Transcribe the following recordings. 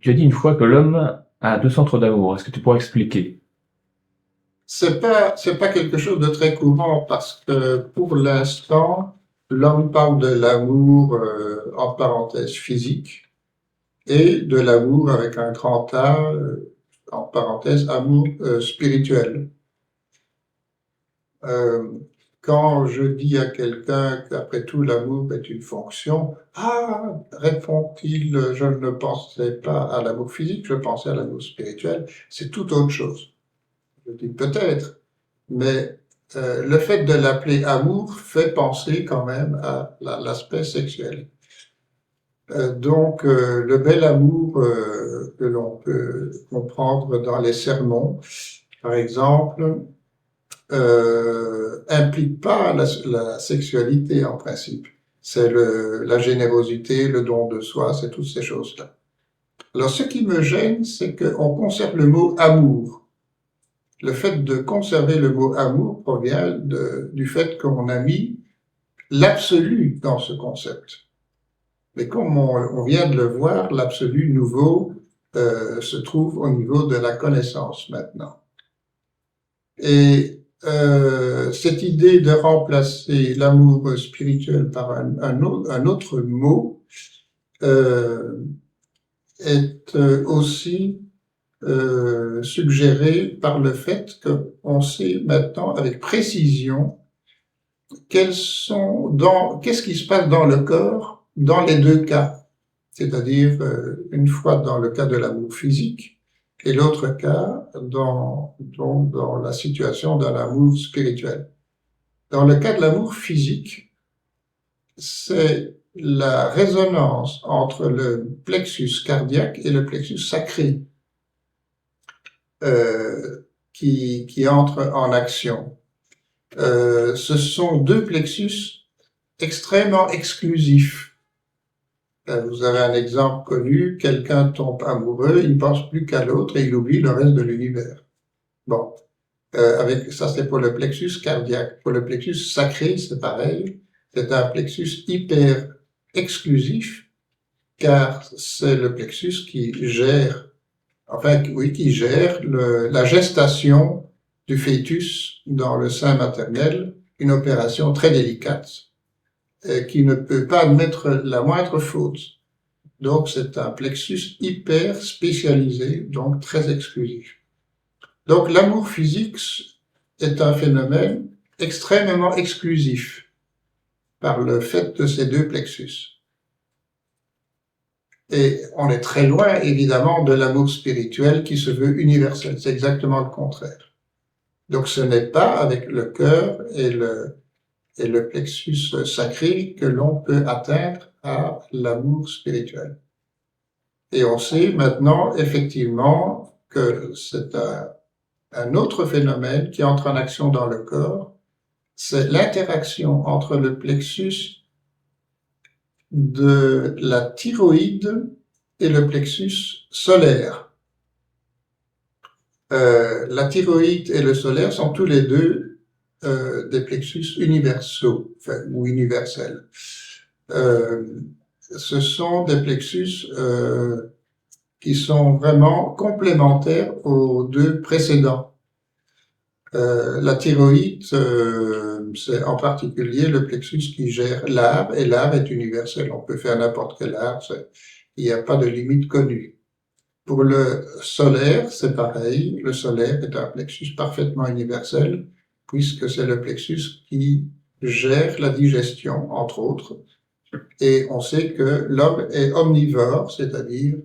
Tu as dit une fois que l'homme a deux centres d'amour. Est-ce que tu pourrais expliquer? C'est pas quelque chose de très courant parce que pour l'instant, l'homme parle de l'amour en parenthèse physique et de l'amour avec un grand A en parenthèse amour spirituel. Euh, Quand je dis à quelqu'un qu'après tout l'amour est une fonction, ah, répond-il, je ne pensais pas à l'amour physique, je pensais à l'amour spirituel, c'est tout autre chose. Je dis peut-être, mais le fait de l'appeler amour fait penser quand même à l'aspect sexuel. Le bel amour que l'on peut comprendre dans les sermons, par exemple, implique pas la sexualité en principe. C'est la générosité, le don de soi, c'est toutes ces choses-là. Alors ce qui me gêne, c'est qu'on conserve le mot amour. Le fait de conserver le mot amour provient du fait qu'on a mis l'absolu dans ce concept. Mais comme on vient de le voir, l'absolu nouveau se trouve au niveau de la connaissance maintenant. Et cette idée de remplacer l'amour spirituel par un autre mot est aussi suggérée par le fait qu'on sait maintenant avec précision qu'est-ce qui se passe dans le corps dans les deux cas. C'est-à-dire, une fois dans le cas de l'amour physique, et l'autre cas dans la situation d'un amour spirituel. Dans le cas de l'amour physique, c'est la résonance entre le plexus cardiaque et le plexus sacré qui entre en action. Ce sont deux plexus extrêmement exclusifs. Vous avez un exemple connu, quelqu'un tombe amoureux, il ne pense plus qu'à l'autre et il oublie le reste de l'univers. Bon, avec ça c'est pour le plexus cardiaque. Pour le plexus sacré, c'est pareil. C'est un plexus hyper exclusif, car c'est le plexus qui gère, qui gère la gestation du fœtus dans le sein maternel, une opération très délicate qui ne peut pas admettre la moindre faute. Donc c'est un plexus hyper spécialisé, donc très exclusif. Donc l'amour physique est un phénomène extrêmement exclusif par le fait de ces deux plexus. Et on est très loin, évidemment, de l'amour spirituel qui se veut universel. C'est exactement le contraire. Donc ce n'est pas avec le cœur et le plexus sacré que l'on peut atteindre à l'amour spirituel. Et on sait maintenant, effectivement, que c'est un autre phénomène qui entre en action dans le corps, c'est l'interaction entre le plexus de la thyroïde et le plexus solaire. La thyroïde et le solaire sont tous les deux des plexus universaux, ou universels. Ce sont des plexus qui sont vraiment complémentaires aux deux précédents. La thyroïde, c'est en particulier le plexus qui gère l'art, et l'art est universel. On peut faire n'importe quel art, il n'y a pas de limite connue. Pour le solaire, c'est pareil. Le solaire est un plexus parfaitement universel, puisque c'est le plexus qui gère la digestion, entre autres. Et on sait que l'homme est omnivore, c'est-à-dire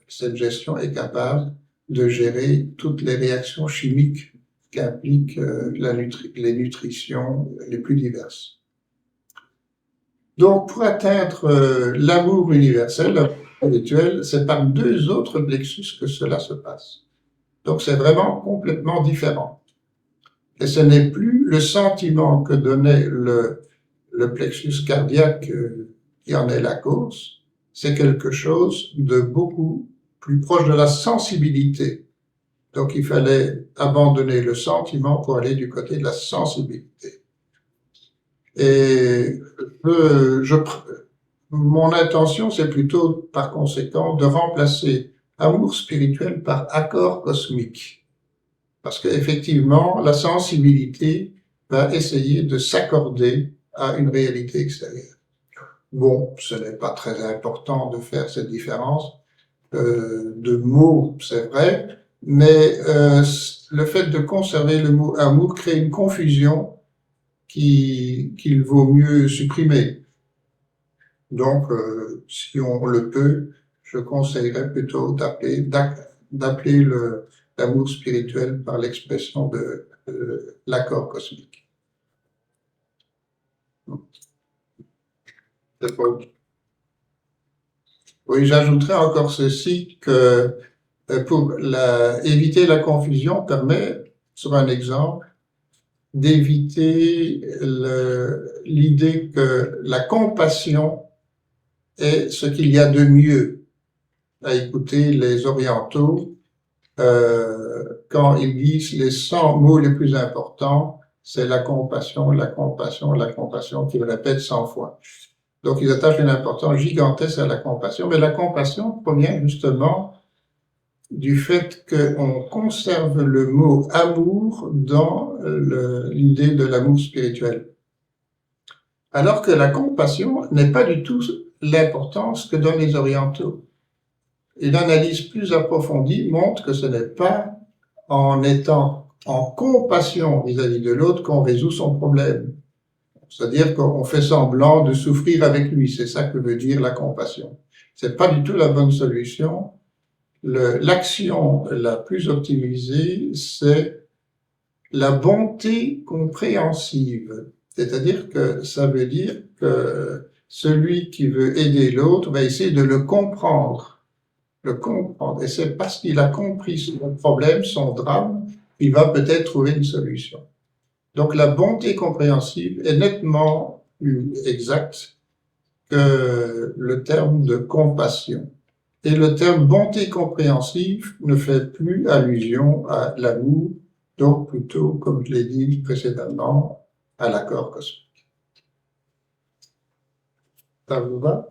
cette gestion est capable de gérer toutes les réactions chimiques qu'impliquent les nutritions les plus diverses. Donc, pour atteindre l'amour universel, l'amour spirituel, c'est par deux autres plexus que cela se passe. Donc, c'est vraiment complètement différent. Et ce n'est plus le sentiment que donnait le plexus cardiaque qui en est la cause, c'est quelque chose de beaucoup plus proche de la sensibilité. Donc il fallait abandonner le sentiment pour aller du côté de la sensibilité. Et mon intention, c'est plutôt par conséquent de remplacer amour spirituel par accord cosmique. Parce qu'effectivement, la sensibilité va essayer de s'accorder à une réalité extérieure. Bon, ce n'est pas très important de faire cette différence de mots, c'est vrai, mais le fait de conserver le mot amour crée une confusion qu'il vaut mieux supprimer. Donc, si on le peut, je conseillerais plutôt d'appeler l'amour spirituel par l'expression de l'accord cosmique. Oui, j'ajouterais encore ceci que pour éviter la confusion permet, sur un exemple, d'éviter l'idée que la compassion est ce qu'il y a de mieux. À écouter les orientaux, quand ils disent les 100 mots les plus importants, c'est la compassion, la compassion, la compassion, qu'ils répètent 100 fois. Donc ils attachent une importance gigantesque à la compassion, mais la compassion provient justement du fait qu'on conserve le mot amour dans l'idée de l'amour spirituel. Alors que la compassion n'est pas du tout l'importance que donnent les orientaux. Une analyse plus approfondie montre que ce n'est pas en étant en compassion vis-à-vis de l'autre qu'on résout son problème. C'est-à-dire qu'on fait semblant de souffrir avec lui. C'est ça que veut dire la compassion. C'est pas du tout la bonne solution. L'action la plus optimisée, c'est la bonté compréhensive. C'est-à-dire que ça veut dire que celui qui veut aider l'autre va essayer de le comprendre. Et c'est parce qu'il a compris son problème, son drame, qu'il va peut-être trouver une solution. Donc la bonté compréhensive est nettement plus exacte que le terme de compassion. Et le terme bonté compréhensive ne fait plus allusion à l'amour, donc plutôt, comme je l'ai dit précédemment, à l'accord cosmique. Ça vous va?